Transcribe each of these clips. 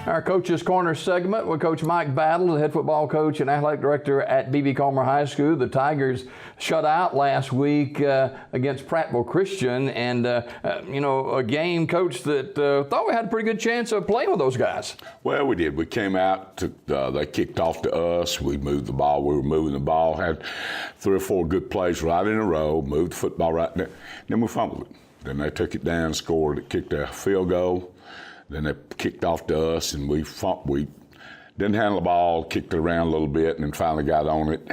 Our Coach's Corner segment with Coach Mike Battle, the head football coach and athletic director at B.B. Comer High School. The Tigers shut out last week against Prattville Christian, and a game, Coach, that thought we had a pretty good chance of playing with those guys. Well, we did. We came out, they kicked off to us. We moved the ball. We were moving the ball, had 3 or 4 good plays right in a row, moved the football right there. Then we fumbled it. Then they took it down, scored, kicked a field goal. Then they kicked off to us, and we didn't handle the ball, kicked it around a little bit, and then finally got on it.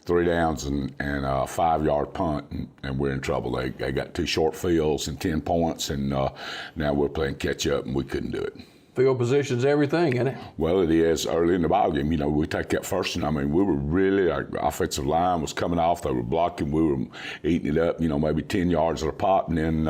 3 downs and a 5-yard punt, and we're in trouble. They got 2 short fields and 10 points, and now we're playing catch up, and we couldn't do it. Field position's everything, isn't it? Well, it is early in the ballgame. We take that first, and we were really, our offensive line was coming off. They were blocking. We were eating it up, maybe 10 yards at a pop, and then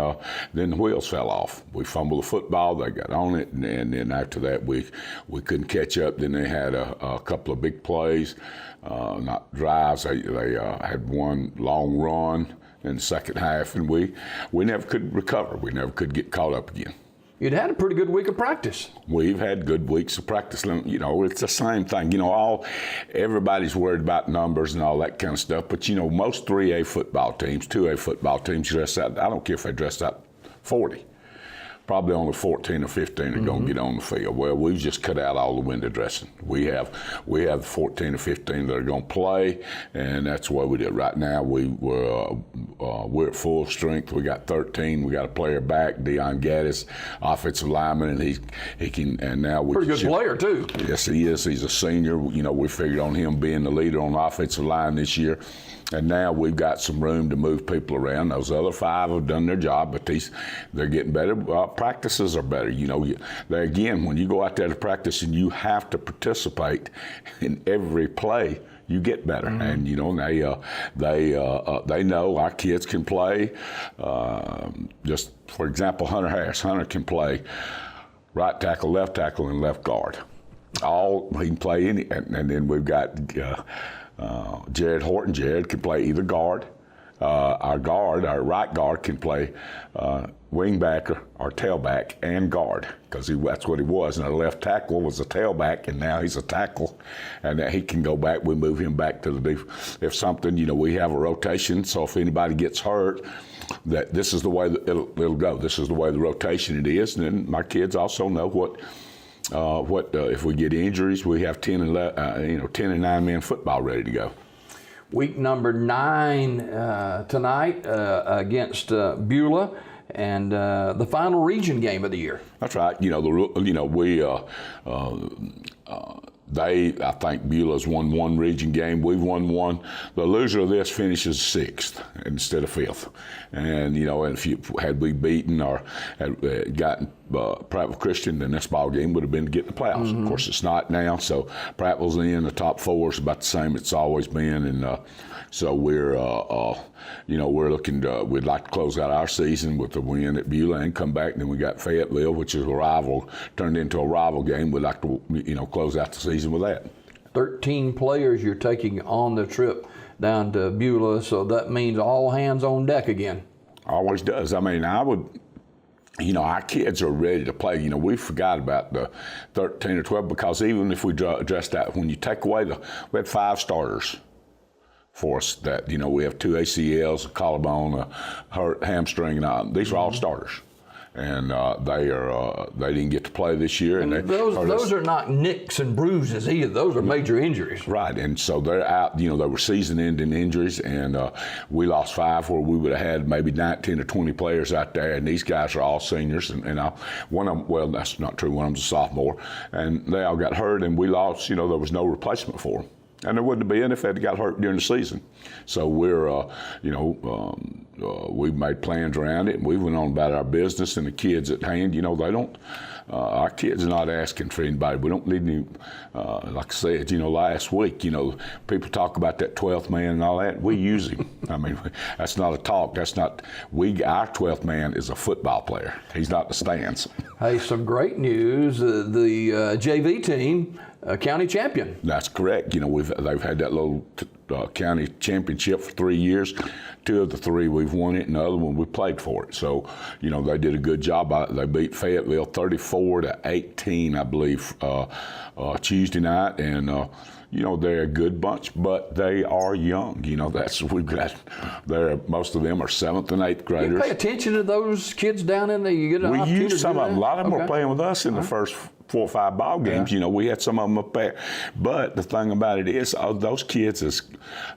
the wheels fell off. We fumbled the football. They got on it, and then after that, we couldn't catch up. Then they had a couple of big plays, not drives. They had one long run in the second half, and we never could recover. We never could get caught up again. You'd had a pretty good week of practice. We've had good weeks of practice. It's the same thing. Everybody's worried about numbers and all that kind of stuff. But, most 3A football teams, 2A football teams dress out. I don't care if they dress out 40. Probably only 14 or 15 are going to get on the field. Well, we've just cut out all the window dressing. We have 14 or 15 that are going to play, and that's what we did. Right now, we're at full strength. We got 13. We got a player back, Deion Gaddis, offensive lineman, and he can. And now we pretty good player too. Yes, he is. He's a senior. We figured on him being the leader on the offensive line this year. And now we've got some room to move people around. Those other 5 have done their job, but they're getting better. Practices are better. Again, when you go out there to practice and you have to participate in every play, you get better. And they know our kids can play. Just for example, Hunter Harris. Hunter can play right tackle, left tackle, and left guard. He can play any. And then we've got Jared Horton. Jared can play either guard. Our right guard, can play wingback or tailback and guard, because that's what he was. And our left tackle was a tailback, and now he's a tackle, and he can go back. We move him back to the defense. If something, we have a rotation, so if anybody gets hurt, that this is the way that it'll go. This is the way the rotation it is. And then my kids also know what if we get injuries, we have 10 and 9-man football ready to go. Week number 9 tonight against Beulah, and the final region game of the year. That's right. I think Beulah's won 1 region game. We've won 1. The loser of this finishes 6th instead of 5th. And, had we beaten or had gotten Prattville Christian, then this ball game would have been to get in the playoffs. Of course, it's not now. So Prattville's in the top 4 is about the same it's always been. And so we're looking to, we'd like to close out our season with a win at Beulah and come back. And then we got Fayetteville, which is a rival, turned into a rival game. We'd like to, close out the season with that. 13 players you're taking on the trip down to Beulah, so that means all hands on deck again. Always does. Our kids are ready to play. We forgot about the 13 or 12, because even if we addressed that, when you take away we had 5 starters for us that, we have 2 ACLs, a collarbone, a hurt hamstring, and these are all starters. And they didn't get to play this year. And those are not nicks and bruises either. Those are major injuries. Right, and so they're out. They were season-ending injuries, and we lost 5 where we would have had maybe 19 or 20 players out there, and these guys are all seniors. And one of them, well, that's not true. One of them's a sophomore, and they all got hurt, and we lost. There was no replacement for them. And there wouldn't have been if they had got hurt during the season. So we're, we've made plans around it, and we went on about our business and the kids at hand. They don't, our kids are not asking for anybody. We don't need any, like I said, last week, people talk about that 12th man and all that. We use him. That's not a talk. That's not, our 12th man is a football player. He's not the stands. Hey, some great news. The JV team, county champion. That's correct. They've had that little county championship for 3 years. 2 of the 3 we've won it, and the other one we played for it. So, they did a good job. They beat Fayetteville 34-18, I believe, Tuesday night, and they're a good bunch, but they are young. Most of them are 7th and 8th graders. You pay attention to those kids down in there. You get an opportunity. We used some of them. A lot of them were Okay. playing with us in the first 4 or 5 ball games. We had some of them up there. But the thing about it is, those kids, as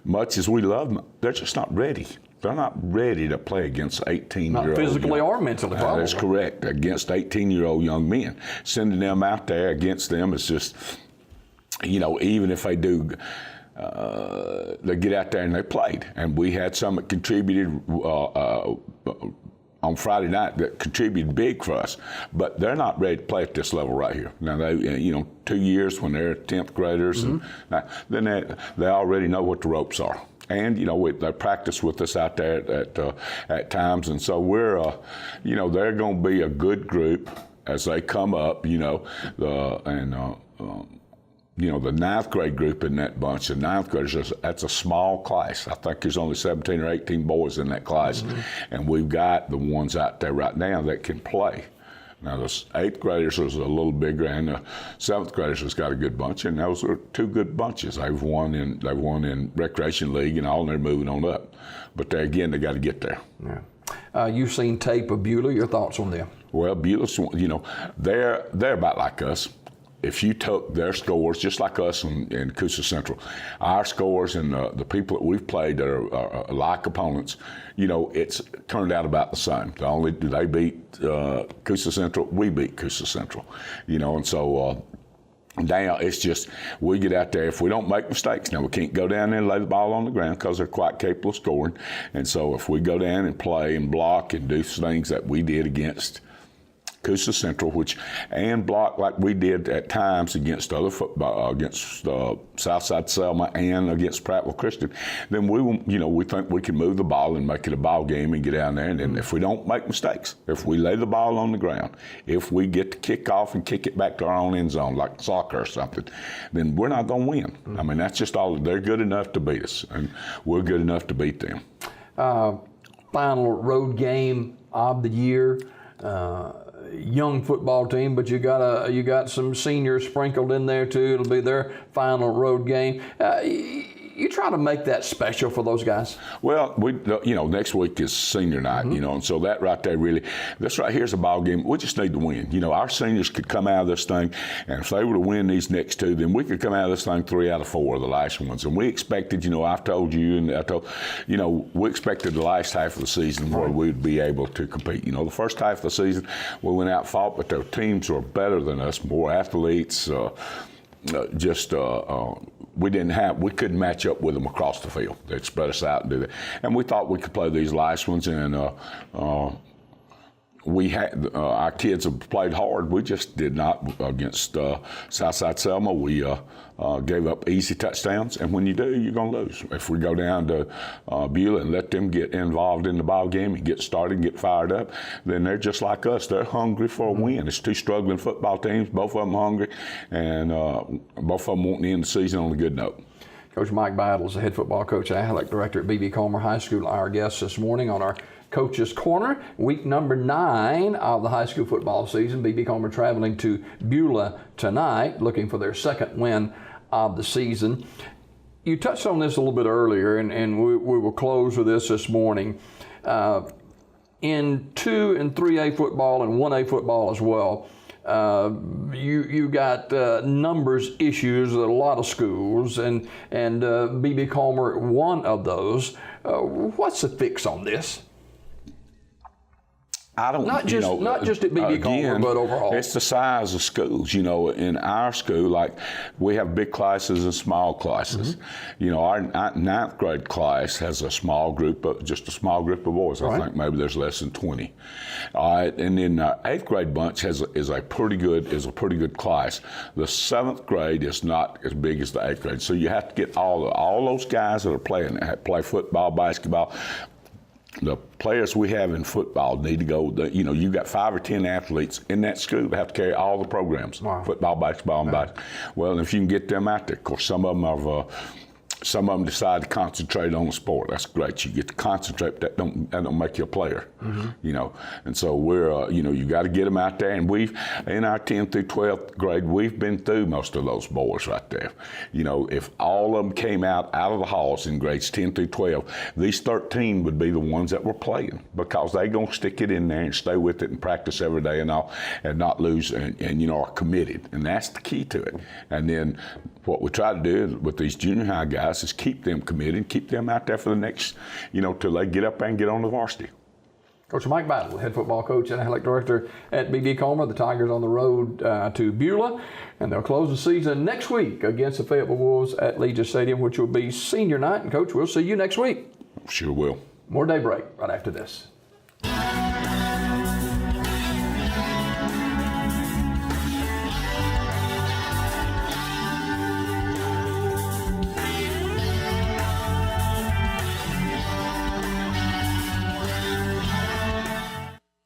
much as we love them, they're just not ready. They're not ready to play against 18-year-old. Not physically or mentally, probably. That's correct. Against 18-year-old young men. Sending them out there against them is just, even if they do, they get out there and they played. And we had some that contributed on Friday night that contributed big for us, but they're not ready to play at this level right here. Now, they, 2 years when they're 10th graders, and then they already know what the ropes are. And, they practice with us out there at times. And so they're going to be a good group as they come up, the 9th grade group in that bunch, the 9th graders, that's a small class. I think there's only 17 or 18 boys in that class. And we've got the ones out there right now that can play. Now, the 8th graders was a little bigger, and the 7th graders has got a good bunch, and those are 2 good bunches. They've won in Recreation League and all, and they're moving on up. But they got to get there. Yeah. You've seen tape of Beulah. Your thoughts on them? Well, Beulah's, they're about like us. If you took their scores, just like us in Coosa Central, our scores and the people that we've played that are like opponents, it's turned out about the same. They beat Coosa Central, we beat Coosa Central, and so now it's just we get out there. If we don't make mistakes, now we can't go down there and lay the ball on the ground because they're quite capable of scoring, and so if we go down and play and block and do things that we did against Coosa Central, and block like we did at times against other football, against Southside Selma and against Prattville Christian, then we think we can move the ball and make it a ball game and get down there. And then if we don't make mistakes, if we lay the ball on the ground, if we get to kick off and kick it back to our own end zone like soccer or something, then we're not going to win. I mean, that's just all. They're good enough to beat us, and we're good enough to beat them. Final road game of the year. Young football team, but you got some seniors sprinkled in there too. It'll be their final road game. You try to make that special for those guys. Well, next week is senior night, and so that right there this right here is a ball game. We just need to win. Our seniors could come out of this thing, and if they were to win these next 2, then we could come out of this thing 3 out of 4 of the last ones. And we expected, I've told you, and I told, we expected the last half of the season where we'd be able to compete. The first half of the season we went out and fought, but their teams were better than us, more athletes. We couldn't match up with them across the field. They'd spread us out and do that. And we thought we could play these last ones, and we had our kids have played hard. We just did not against Southside Selma. We gave up easy touchdowns, and when you do, you're going to lose. If we go down to Beulah and let them get involved in the ball game and get started and get fired up, then they're just like us. They're hungry for a win. It's 2 struggling football teams, both of them hungry, and both of them wanting to end the season on a good note. Coach Mike Battle is the head football coach and athletic director at B.B. Comer High School. Our guest this morning on our Coach's Corner, week number 9 of the high school football season. B.B. Comer traveling to Beulah tonight, looking for their 2nd win of the season. You touched on this a little bit earlier, and we will close with this morning. In 2 and 3A football and 1A football as well, you got numbers issues at a lot of schools, and B.B. Comer one of those. What's the fix on this? I don't, not just at B.B. Comer, but overall. It's the size of schools. In our school, like we have big classes and small classes. Our 9th grade class has a small group of boys. Right. I think maybe there's less than 20. And then our 8th grade bunch is a pretty good class. The 7th grade is not as big as the 8th grade. So you have to get all those guys that are play football, basketball. The players we have in football need to go. You got 5 or 10 athletes in that school that have to carry all the programs: football, basketball, and basketball. Well, if you can get them out there, of course, some of them have some of them decide to concentrate on the sport. That's great. You get to concentrate, but that don't make you a player, you know. And so we're, you know, you got to get them out there. And we've, in our 10th through 12th grade, we've been through most of those boys right there. You know, if all of them came out of the halls in grades 10 through 12, these 13 would be the ones that were playing, because they going to stick it in there and stay with it and practice every day and all, and not lose, and you know, are committed. And that's the key to it. And then what we try to do with these junior high guys is keep them committed, keep them out there for the next, you know, till they get up and get on the varsity. Coach Mike Battle, head football coach and athletic director at BB Comer. The Tigers on the road to Beulah, and they'll close the season next week against the Fayetteville Wolves at Legion Stadium, which will be senior night. And Coach, we'll see you next week. Sure will. More Daybreak right after this.